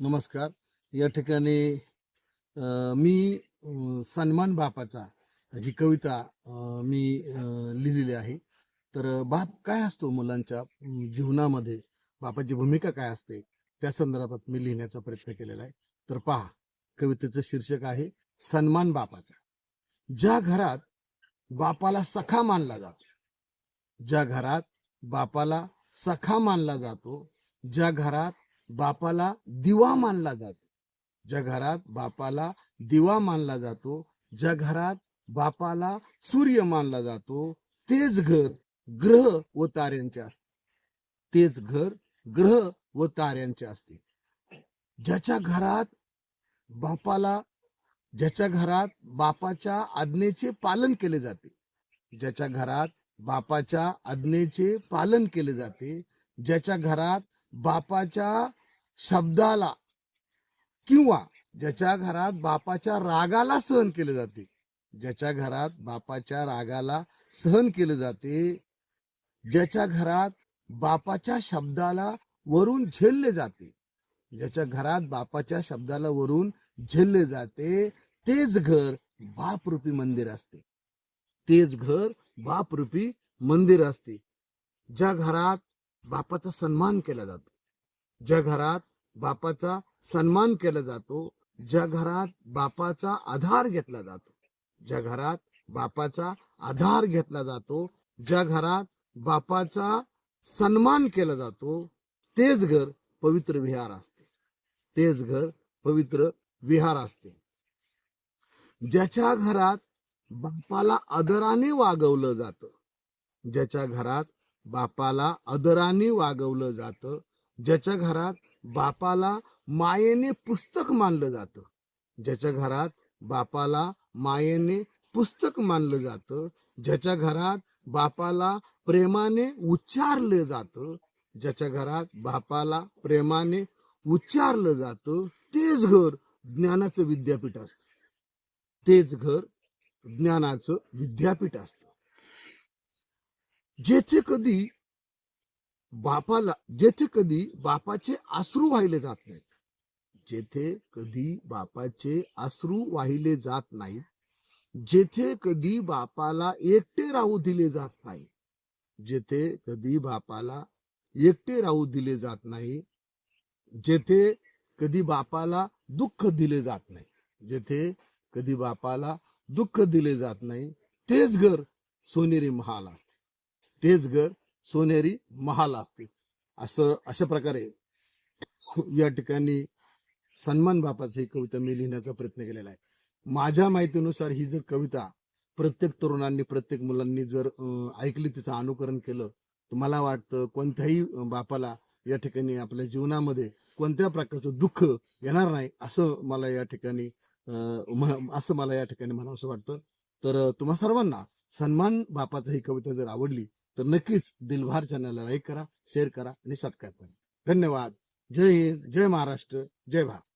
नमस्कार. या ठिकाणी मी सन्मान बापाचा ही कविता मी लिहिलेली आहे. तर बाप काय असतो मुलांच्या जीवनामध्ये, बापाची भूमिका काय असते, त्या संदर्भात मी लिहिण्याचा प्रयत्न केलेला आहे. तर पहा, कवितेचं शीर्षक आहे सन्मान बापाचा. ज्या घरात बापाला सखा मानला जातो, ज्या घरात बापाला सखा मानला जातो, ज्या घरात बापाला दिवा मानला जातो, ज्या घरात बापाला दिवा मानला जातो, ज्या घरात बापाला सूर्य मानला जातो, तेच घर ग्रह व ताऱ्यांचे असते. तेच घर ग्रह व ताऱ्यांचे असते. ज्याच्या घरात बापाला ज्याच्या घरात बापाच्या आज्ञेचे पालन केले जाते, ज्याच्या घरात बापाच्या आज्ञेचे पालन केले जाते, ज्याच्या घरात बापाच्या शब्दाला किंवा ज्याच्या घरात बापाच्या रागाला सहन केले जाते, ज्याच्या घरात बापाच्या रागाला सहन केले जाते, ज्याच्या घरात बापाच्या शब्दाला वरून झेलले जाते, ज्याच्या घरात बापाच्या शब्दाला वरून झेलले जाते, तेच घर बापरूपी मंदिर असते. तेच घर बापरूपी मंदिर असते. ज्या घरात बापाचा सन्मान केला जातो, ज्या घरात बापाचा सन्मान केला जातो, ज्या घरात बापाचा आधार घेतला जातो, ज्या घरात बापाचा आधार घेतला जातो, ज्या घरात बापाचा सन्मान केला जातो, तेच घर पवित्र विहार असते. तेच घर पवित्र विहार असते. ज्याच्या घरात बापाला आदराने वागवलं जातं, ज्याच्या घरात बापाला आदराने वागवलं जातं, ज्याच्या घरात बापाला मायेने पुस्तक मानलं जातं, ज्याच्या घरात बापाला मायेने पुस्तक मानलं जातं, ज्याच्या घरात बापाला प्रेमाने उच्चारलं जातं, ज्याच्या घरात बापाला प्रेमाने उच्चारलं जातं, तेच घर ज्ञानाचं विद्यापीठ असतं. तेच घर ज्ञानाचं विद्यापीठ असतं. जेथे कधी बापाचे अश्रू वाहिले जात नाहीत, जेथे कधी बापाचे अश्रू वाहिले जात नाहीत, जेथे कधी बापाला एकटे राहू दिले जात नाही, जेथे कधी बापाला एकटे राहू दिले जात नाही, जेथे कधी बापाला दुःख दिले जात नाही, जेथे कधी बापाला दुःख दिले जात नाही, तेच घर सोनेरी महाल असते. तेच घर सोनेरी महाल असते. अशा प्रकारे या ठिकाणी सन्मान बापाची ही कविता मी लिहिण्याचा प्रयत्न केलेला आहे. माझ्या माहितीनुसार ही जर कविता प्रत्येक तरुणांनी, प्रत्येक मुलांनी जर ऐकली, तिचं अनुकरण केलं, तर मला वाटतं कोणत्याही बापाला या ठिकाणी आपल्या जीवनामध्ये कोणत्या प्रकारचं दुःख येणार नाही, असं मला या ठिकाणी म्हणावंसं वाटतं. तर तुम्हा सर्वांना सन्मान बापाची ही कविता जर आवडली तर नक्कीच दिलभार चॅनलला लाईक करा, शेअर करा आणि सबस्क्राईब करा. धन्यवाद. जय हिंद, जय महाराष्ट्र, जय भारत.